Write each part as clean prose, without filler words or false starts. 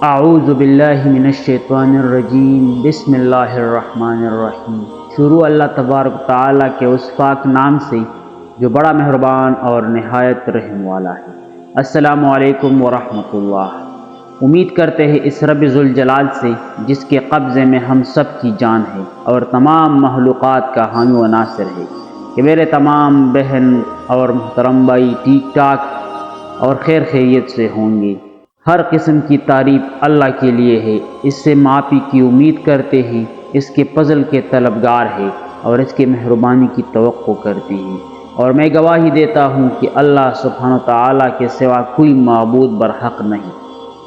اعوذ باللہ من الشیطان الرجیم بسم اللہ الرحمن الرحیم۔ شروع اللہ تبارک تعالیٰ کے اس پاک نام سے جو بڑا مہربان اور نہایت رحم والا ہے۔ السلام علیکم ورحمۃ اللہ۔ امید کرتے ہیں اس رب ذوالجلال سے جس کے قبضے میں ہم سب کی جان ہے اور تمام مخلوقات کا حامی و ناصر ہے، کہ میرے تمام بہن اور محترم بھائی ٹھیک ٹھاک اور خیر خیریت سے ہوں گے۔ ہر قسم کی تعریف اللہ کے لیے ہے، اس سے معافی کی امید کرتے ہیں، اس کے فضل کے طلبگار ہے اور اس کے مہربانی کی توقع کرتے ہیں۔ اور میں گواہی دیتا ہوں کہ اللہ سبحانہ تعالیٰ کے سوا کوئی معبود برحق نہیں،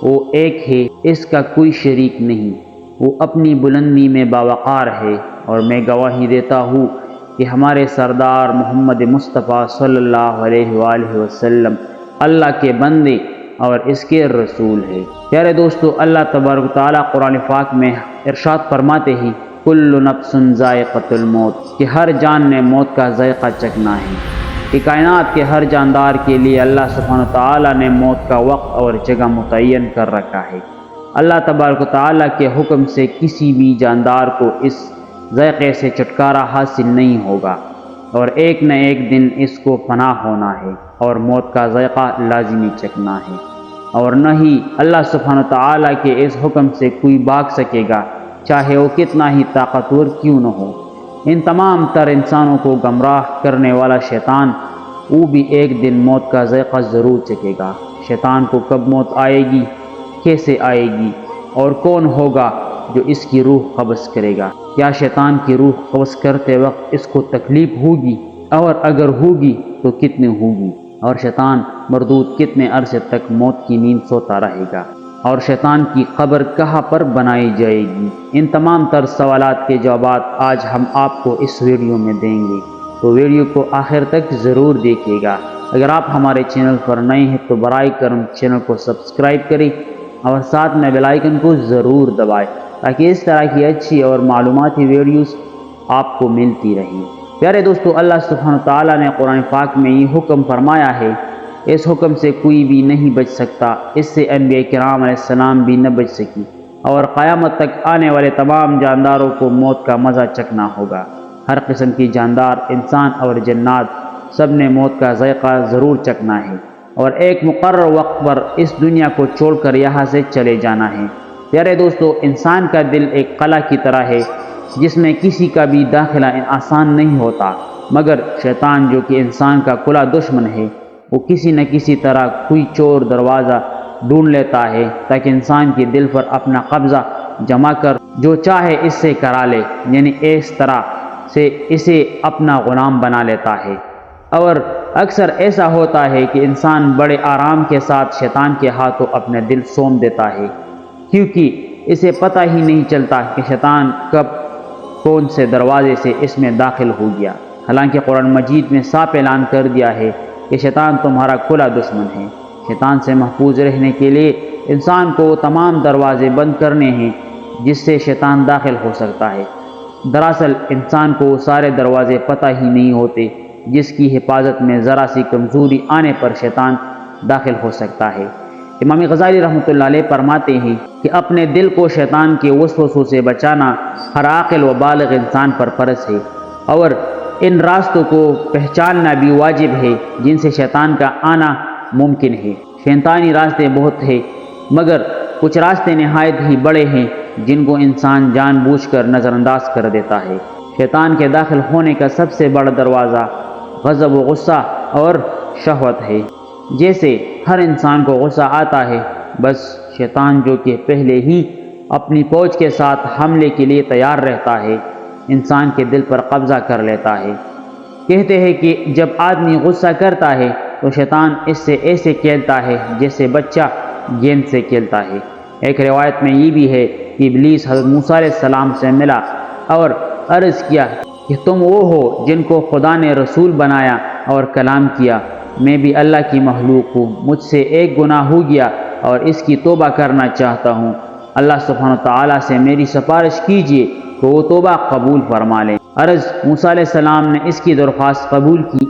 وہ ایک ہے، اس کا کوئی شریک نہیں، وہ اپنی بلندی میں باوقار ہے۔ اور میں گواہی دیتا ہوں کہ ہمارے سردار محمد مصطفیٰ صلی اللہ علیہ وآلہ وسلم اللہ کے بندے اور اس کے رسول ہے۔ پیارے دوستو، اللہ تبارک تعالیٰ قرآن پاک میں ارشاد فرماتے ہیں، کل نفس ذائقۃ الموت، کہ ہر جان نے موت کا ذائقہ چکھنا ہے، کہ کائنات کے ہر جاندار کے لیے اللہ سبحانہ تعالیٰ نے موت کا وقت اور جگہ متعین کر رکھا ہے۔ اللہ تبارک تعالیٰ کے حکم سے کسی بھی جاندار کو اس ذائقے سے چھٹکارا حاصل نہیں ہوگا، اور ایک نہ ایک دن اس کو فنا ہونا ہے اور موت کا ذائقہ لازمی چکھنا ہے، اور نہ ہی اللہ سبحانہ تعالیٰ کے اس حکم سے کوئی بھاگ سکے گا، چاہے وہ کتنا ہی طاقتور کیوں نہ ہو۔ ان تمام تر انسانوں کو گمراہ کرنے والا شیطان، وہ بھی ایک دن موت کا ذائقہ ضرور چکھے گا۔ شیطان کو کب موت آئے گی، کیسے آئے گی، اور کون ہوگا جو اس کی روح قبض کرے گا؟ کیا شیطان کی روح قبض کرتے وقت اس کو تکلیف ہوگی، اور اگر ہوگی تو کتنی ہوگی؟ اور شیطان مردود کتنے عرصے تک موت کی نیند سوتا رہے گا؟ اور شیطان کی قبر کہاں پر بنائی جائے گی؟ ان تمام تر سوالات کے جوابات آج ہم آپ کو اس ویڈیو میں دیں گے، تو ویڈیو کو آخر تک ضرور دیکھیے گا۔ اگر آپ ہمارے چینل پر نئے ہیں تو برائے کرم چینل کو سبسکرائب کریں اور ساتھ میں بیل آئیکن کو ضرور دبائیں، تاکہ اس طرح کی اچھی اور معلوماتی ویڈیوز آپ کو ملتی رہیں۔ پیارے دوستو، اللہ سبحانہ تعالیٰ نے قرآن پاک میں یہ حکم فرمایا ہے، اس حکم سے کوئی بھی نہیں بچ سکتا، اس سے انبیاء کرام علیہ السلام بھی نہ بچ سکی، اور قیامت تک آنے والے تمام جانداروں کو موت کا مزہ چکھنا ہوگا۔ ہر قسم کی جاندار، انسان اور جنات، سب نے موت کا ذائقہ ضرور چکھنا ہے، اور ایک مقرر وقت پر اس دنیا کو چھوڑ کر یہاں سے چلے جانا ہے۔ پیارے دوستو، انسان کا دل ایک قلعہ کی طرح ہے جس میں کسی کا بھی داخلہ آسان نہیں ہوتا، مگر شیطان جو کہ انسان کا کھلا دشمن ہے، وہ کسی نہ کسی طرح کوئی چور دروازہ ڈھونڈ لیتا ہے تاکہ انسان کے دل پر اپنا قبضہ جما کر جو چاہے اس سے کرا لے، یعنی اس طرح سے اسے اپنا غلام بنا لیتا ہے۔ اور اکثر ایسا ہوتا ہے کہ انسان بڑے آرام کے ساتھ شیطان کے ہاتھوں اپنا دل سونپ دیتا ہے، کیونکہ اسے پتہ ہی نہیں چلتا کہ شیطان کب کون سے دروازے سے اس میں داخل ہو گیا۔ حالانکہ قرآن مجید میں صاف اعلان کر دیا ہے کہ شیطان تمہارا کھلا دشمن ہے۔ شیطان سے محفوظ رہنے کے لیے انسان کو تمام دروازے بند کرنے ہیں جس سے شیطان داخل ہو سکتا ہے۔ دراصل انسان کو سارے دروازے پتہ ہی نہیں ہوتے جس کی حفاظت میں ذرا سی کمزوری آنے پر شیطان داخل ہو سکتا ہے۔ امام غزالی رحمۃ اللہ علیہ فرماتے ہیں کہ اپنے دل کو شیطان کے وسوسوں سے بچانا ہر عاقل و بالغ انسان پر فرض ہے، اور ان راستوں کو پہچاننا بھی واجب ہے جن سے شیطان کا آنا ممکن ہے۔ شیطانی راستے بہت ہیں، مگر کچھ راستے نہایت ہی بڑے ہیں جن کو انسان جان بوجھ کر نظر انداز کر دیتا ہے۔ شیطان کے داخل ہونے کا سب سے بڑا دروازہ غضب و غصہ اور شہوت ہے۔ جیسے ہر انسان کو غصہ آتا ہے، بس شیطان جو کہ پہلے ہی اپنی فوج کے ساتھ حملے کے لیے تیار رہتا ہے، انسان کے دل پر قبضہ کر لیتا ہے۔ کہتے ہیں کہ جب آدمی غصہ کرتا ہے تو شیطان اس سے ایسے کھیلتا ہے جیسے بچہ گیند سے کھیلتا ہے۔ ایک روایت میں یہ بھی ہے کہ ابلیس حضرت موسیٰ علیہ السلام سے ملا اور عرض کیا کہ تم وہ ہو جن کو خدا نے رسول بنایا اور کلام کیا، میں بھی اللہ کی مخلوق ہوں، مجھ سے ایک گناہ ہو گیا اور اس کی توبہ کرنا چاہتا ہوں، اللہ سبحانہ تعالیٰ سے میری سفارش کیجیے تو وہ توبہ قبول فرما لیں۔ عرض موسیٰ علیہ السلام نے اس کی درخواست قبول کی،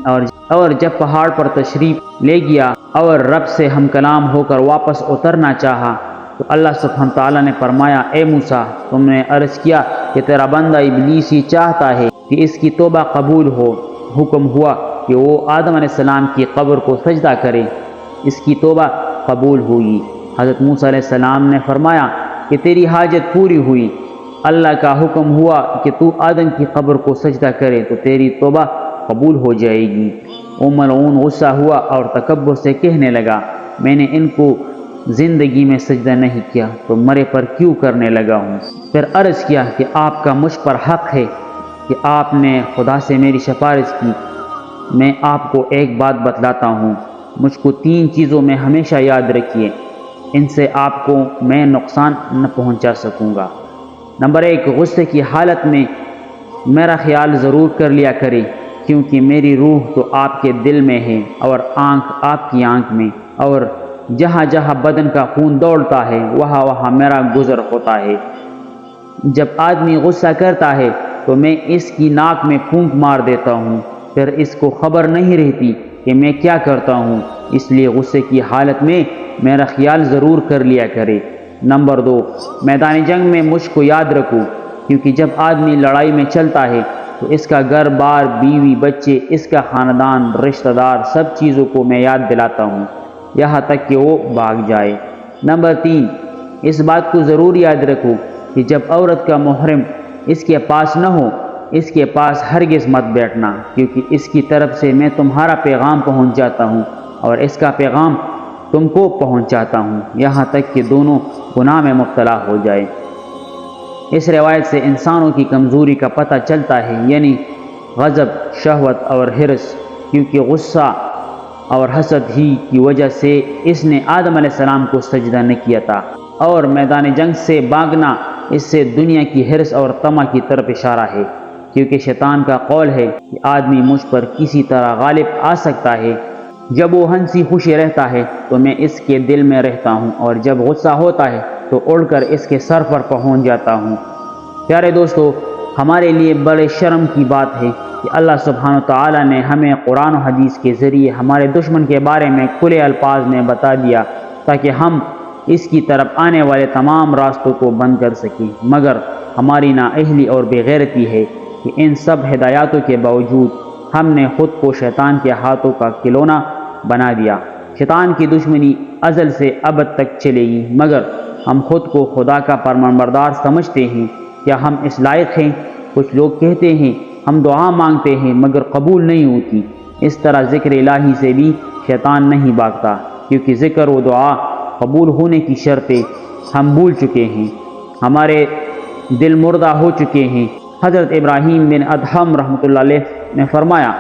اور جب پہاڑ پر تشریف لے گیا اور رب سے ہم کلام ہو کر واپس اترنا چاہا تو اللہ سبحانہ تعالیٰ نے فرمایا اے موسیٰ تم نے عرض کیا کہ تیرا بندہ ابلیس ہی چاہتا ہے کہ اس کی توبہ قبول ہو۔ حکم ہوا کہ وہ آدم علیہ السلام کی قبر کو سجدہ کرے، اس کی توبہ قبول ہوئی۔ حضرت موسیٰ علیہ السلام نے فرمایا کہ تیری حاجت پوری ہوئی، اللہ کا حکم ہوا کہ تو آدم کی قبر کو سجدہ کرے تو تیری توبہ قبول ہو جائے گی۔ وہ ملعون غصہ ہوا اور تکبر سے کہنے لگا میں نے ان کو زندگی میں سجدہ نہیں کیا تو مرے پر کیوں کرنے لگا ہوں۔ پھر عرض کیا کہ آپ کا مجھ پر حق ہے کہ آپ نے خدا سے میری سفارش کی۔ میں آپ کو ایک بات بتلاتا ہوں، مجھ کو 3 چیزوں میں ہمیشہ یاد رکھیے، ان سے آپ کو میں نقصان نہ پہنچا سکوں گا۔ نمبر 1، غصے کی حالت میں میرا خیال ضرور کر لیا کرے، کیونکہ میری روح تو آپ کے دل میں ہے اور آنکھ آپ کی آنکھ میں، اور جہاں جہاں بدن کا خون دوڑتا ہے وہاں وہاں میرا گزر ہوتا ہے۔ جب آدمی غصہ کرتا ہے تو میں اس کی ناک میں پھونک مار دیتا ہوں، پھر اس کو خبر نہیں رہتی کہ میں کیا کرتا ہوں، اس لیے غصے کی حالت میں میرا خیال ضرور کر لیا کرے۔ نمبر 2، میدان جنگ میں مجھ کو یاد رکھو، کیونکہ جب آدمی لڑائی میں چلتا ہے تو اس کا گھر بار، بیوی، بچے، اس کا خاندان، رشتہ دار، سب چیزوں کو میں یاد دلاتا ہوں یہاں تک کہ وہ بھاگ جائے۔ نمبر 3، اس بات کو ضرور یاد رکھو کہ جب عورت کا محرم اس کے پاس نہ ہو، اس کے پاس ہرگز مت بیٹھنا، کیونکہ اس کی طرف سے میں تمہارا پیغام پہنچ جاتا ہوں اور اس کا پیغام تم کو پہنچاتا ہوں، یہاں تک کہ دونوں گناہ میں مبتلا ہو جائے۔ اس روایت سے انسانوں کی کمزوری کا پتہ چلتا ہے، یعنی غضب، شہوت اور حرص، کیونکہ غصہ اور حسد ہی کی وجہ سے اس نے آدم علیہ السلام کو سجدہ نہ کیا تھا، اور میدان جنگ سے بھاگنا اس سے دنیا کی حرص اور طمع کی طرف اشارہ ہے، کیونکہ شیطان کا قول ہے کہ آدمی مجھ پر کسی طرح غالب آ سکتا ہے۔ جب وہ ہنسی خوشی رہتا ہے تو میں اس کے دل میں رہتا ہوں، اور جب غصہ ہوتا ہے تو اڑ کر اس کے سر پر پہنچ جاتا ہوں۔ پیارے دوستو، ہمارے لیے بڑے شرم کی بات ہے کہ اللہ سبحانہ تعالیٰ نے ہمیں قرآن و حدیث کے ذریعے ہمارے دشمن کے بارے میں کھلے الفاظ میں بتا دیا تاکہ ہم اس کی طرف آنے والے تمام راستوں کو بند کر سکیں، مگر ہماری نااہلی اور بے غیرتی ہے کہ ان سب ہدایاتوں کے باوجود ہم نے خود کو شیطان کے ہاتھوں کا کھلونا بنا دیا۔ شیطان کی دشمنی ازل سے ابد تک چلے گی، مگر ہم خود کو خدا کا فرمانبردار سمجھتے ہیں، کیا ہم اس لائق ہیں؟ کچھ لوگ کہتے ہیں ہم دعا مانگتے ہیں مگر قبول نہیں ہوتی۔ اس طرح ذکر الہی سے بھی شیطان نہیں بھاگتا، کیونکہ ذکر و دعا قبول ہونے کی شرطیں ہم بھول چکے ہیں، ہمارے دل مردہ ہو چکے ہیں۔ حضرت ابراہیم بن ادہم رحمۃ اللہ علیہ نے فرمایا،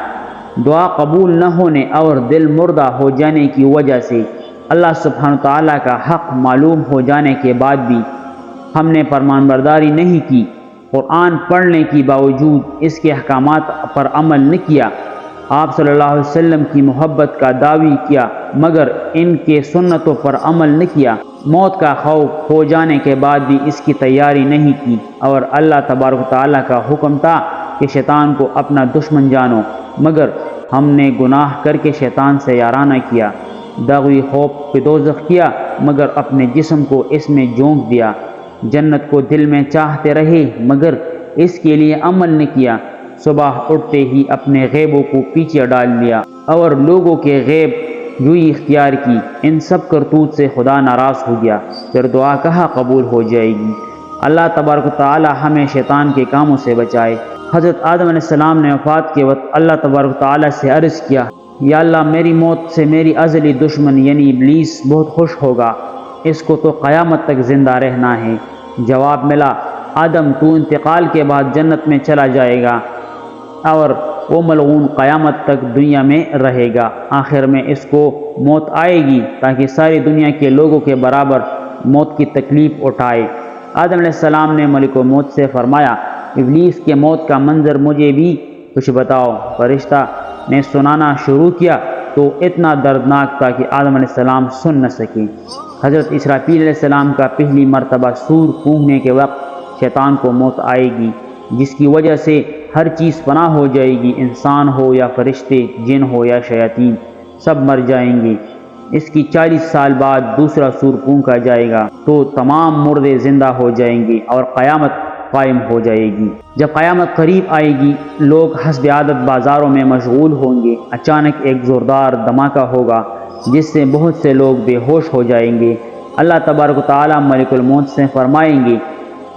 دعا قبول نہ ہونے اور دل مردہ ہو جانے کی وجہ سے اللہ سبحانہ تعالیٰ کا حق معلوم ہو جانے کے بعد بھی ہم نے فرمانبرداری نہیں کی، قرآن پڑھنے کے باوجود اس کے احکامات پر عمل نہ کیا، آپ صلی اللہ علیہ وسلم کی محبت کا دعوی کیا مگر ان کے سنتوں پر عمل نہ کیا، موت کا خوف ہو جانے کے بعد بھی اس کی تیاری نہیں کی، اور اللہ تبارک و تعالیٰ کا حکم تھا کہ شیطان کو اپنا دشمن جانو، مگر ہم نے گناہ کر کے شیطان سے یارانہ کیا، دعوی خوف پہ دوزخ کیا مگر اپنے جسم کو اس میں جھونک دیا، جنت کو دل میں چاہتے رہے مگر اس کے لیے عمل نہ کیا، صبح اٹھتے ہی اپنے غیبوں کو پیچھے ڈال لیا اور لوگوں کے غیب جوئی اختیار کی، ان سب کرتوت سے خدا ناراض ہو گیا، پھر دعا کہاں قبول ہو جائے گی؟ اللہ تبارک و تعالی ہمیں شیطان کے کاموں سے بچائے۔ حضرت آدم علیہ السلام نے وفات کے وقت اللہ تبارک و تعالی سے عرض کیا، یا اللہ میری موت سے میری ازلی دشمن یعنی ابلیس بہت خوش ہوگا، اس کو تو قیامت تک زندہ رہنا ہے۔ جواب ملا، آدم تو انتقال کے بعد جنت میں چلا جائے گا اور وہ ملعون قیامت تک دنیا میں رہے گا، آخر میں اس کو موت آئے گی تاکہ ساری دنیا کے لوگوں کے برابر موت کی تکلیف اٹھائے۔ آدم علیہ السلام نے ملک موت سے فرمایا، ابلیس کے موت کا منظر مجھے بھی کچھ بتاؤ۔ فرشتہ نے سنانا شروع کیا تو اتنا دردناک تھا کہ آدم علیہ السلام سن نہ سکے۔ حضرت اسرافیل علیہ السلام کا پہلی مرتبہ سور پھونکنے کے وقت شیطان کو موت آئے گی، جس کی وجہ سے ہر چیز فنا ہو جائے گی، انسان ہو یا فرشتے، جن ہو یا شیاطین، سب مر جائیں گے۔ اس کی 40 سال بعد دوسرا سور پھونکا جائے گا تو تمام مردے زندہ ہو جائیں گے اور قیامت قائم ہو جائے گی۔ جب قیامت قریب آئے گی، لوگ حسب عادت بازاروں میں مشغول ہوں گے۔ اچانک ایک زوردار دھماکہ ہوگا جس سے بہت سے لوگ بے ہوش ہو جائیں گے۔ اللہ تبارک و تعالیٰ ملک الموت سے فرمائیں گے،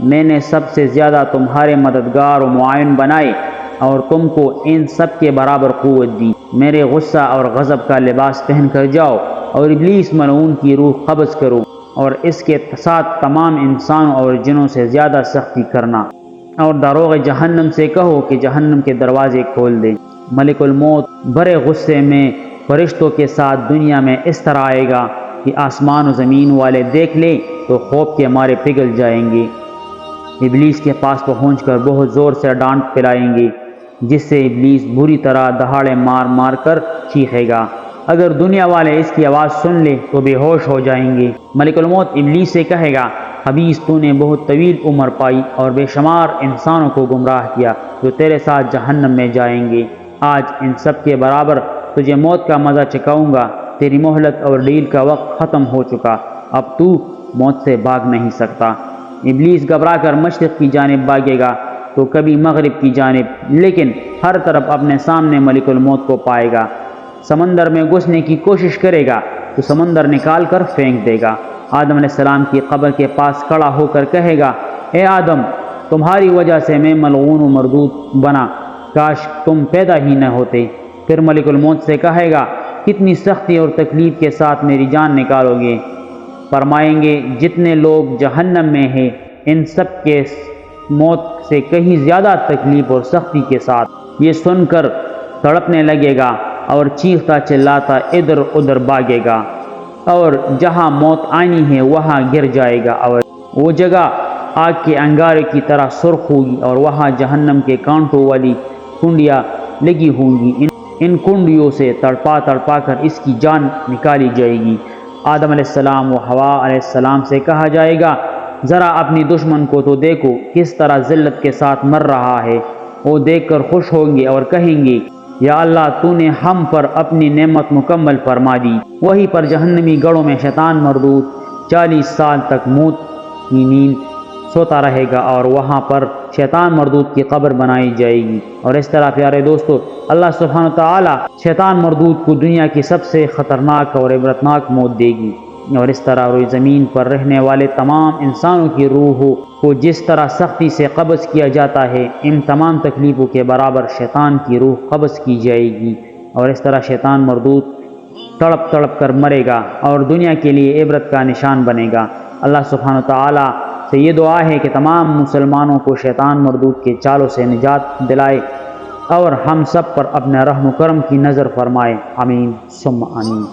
میں نے سب سے زیادہ تمہارے مددگار و معاون بنائے اور تم کو ان سب کے برابر قوت دی۔ میرے غصہ اور غضب کا لباس پہن کر جاؤ اور ابلیس ملعون کی روح قبض کرو اور اس کے ساتھ تمام انسانوں اور جنوں سے زیادہ سختی کرنا، اور داروغ جہنم سے کہو کہ جہنم کے دروازے کھول دے۔ ملک الموت بڑے غصے میں فرشتوں کے ساتھ دنیا میں اس طرح آئے گا کہ آسمان و زمین والے دیکھ لیں تو خوف کے مارے پگھل جائیں گے۔ ابلیس کے پاس پہنچ کر بہت زور سے ڈانٹ پلائیں گے، جس سے ابلیس بری طرح دہاڑے مار مار کر چیخے گا۔ اگر دنیا والے اس کی آواز سن لے تو بے ہوش ہو جائیں گے۔ ملک الموت ابلیس سے کہے گا، خبیث، تو نے بہت طویل عمر پائی اور بے شمار انسانوں کو گمراہ کیا جو تیرے ساتھ جہنم میں جائیں گے۔ آج ان سب کے برابر تجھے موت کا مزہ چکھاؤں گا۔ تیری مہلت اور ڈیل کا وقت ختم ہو چکا، اب تو موت سے بھاگ نہیں سکتا۔ ابلیس گھبرا کر مشرق کی جانب بھاگے گا تو کبھی مغرب کی جانب، لیکن ہر طرف اپنے سامنے ملک الموت کو پائے گا۔ سمندر میں گھسنے کی کوشش کرے گا تو سمندر نکال کر پھینک دے گا۔ آدم علیہ السلام کی قبر کے پاس کھڑا ہو کر کہے گا، اے آدم، تمہاری وجہ سے میں ملعون و مردود بنا، کاش تم پیدا ہی نہ ہوتے۔ پھر ملک الموت سے کہے گا، کتنی سختی اور تکلیف کے ساتھ میری جان نکالو گے؟ فرمائیں گے، جتنے لوگ جہنم میں ہیں ان سب کے موت سے کہیں زیادہ تکلیف اور سختی کے ساتھ۔ یہ سن کر تڑپنے لگے گا اور چیختا چلاتا ادھر ادھر بھاگے گا، اور جہاں موت آنی ہے وہاں گر جائے گا، اور وہ جگہ آگ کے انگارے کی طرح سرخ ہوگی، اور وہاں جہنم کے کانٹوں والی کنڈیاں لگی ہوں گی۔ ان کنڈیوں سے تڑپا تڑپا کر اس کی جان نکالی جائے گی۔ آدم علیہ السلام و حوا علیہ السلام سے کہا جائے گا، ذرا اپنی دشمن کو تو دیکھو کس طرح ذلت کے ساتھ مر رہا ہے۔ وہ دیکھ کر خوش ہوں گے اور کہیں گے، یا اللہ، تو نے ہم پر اپنی نعمت مکمل فرما دی۔ وہیں پر جہنمی گڑھوں میں شیطان مردود 40 سال تک موت کی نیند سوتا رہے گا، اور وہاں پر شیطان مردود کی قبر بنائی جائے گی۔ اور اس طرح پیارے دوستو، اللہ سبحانہ وتعالی شیطان مردود کو دنیا کی سب سے خطرناک اور عبرتناک موت دے گی، اور اس طرح روئے زمین پر رہنے والے تمام انسانوں کی روحوں کو جس طرح سختی سے قبض کیا جاتا ہے، ان تمام تکلیفوں کے برابر شیطان کی روح قبض کی جائے گی، اور اس طرح شیطان مردود تڑپ تڑپ کر مرے گا اور دنیا کے لیے عبرت کا نشان بنے گا۔ اللہ سبحانہ وتعالی سے یہ دعا ہے کہ تمام مسلمانوں کو شیطان مردود کے چالوں سے نجات دلائے اور ہم سب پر اپنے رحم و کرم کی نظر فرمائے۔ آمین ثم آمین۔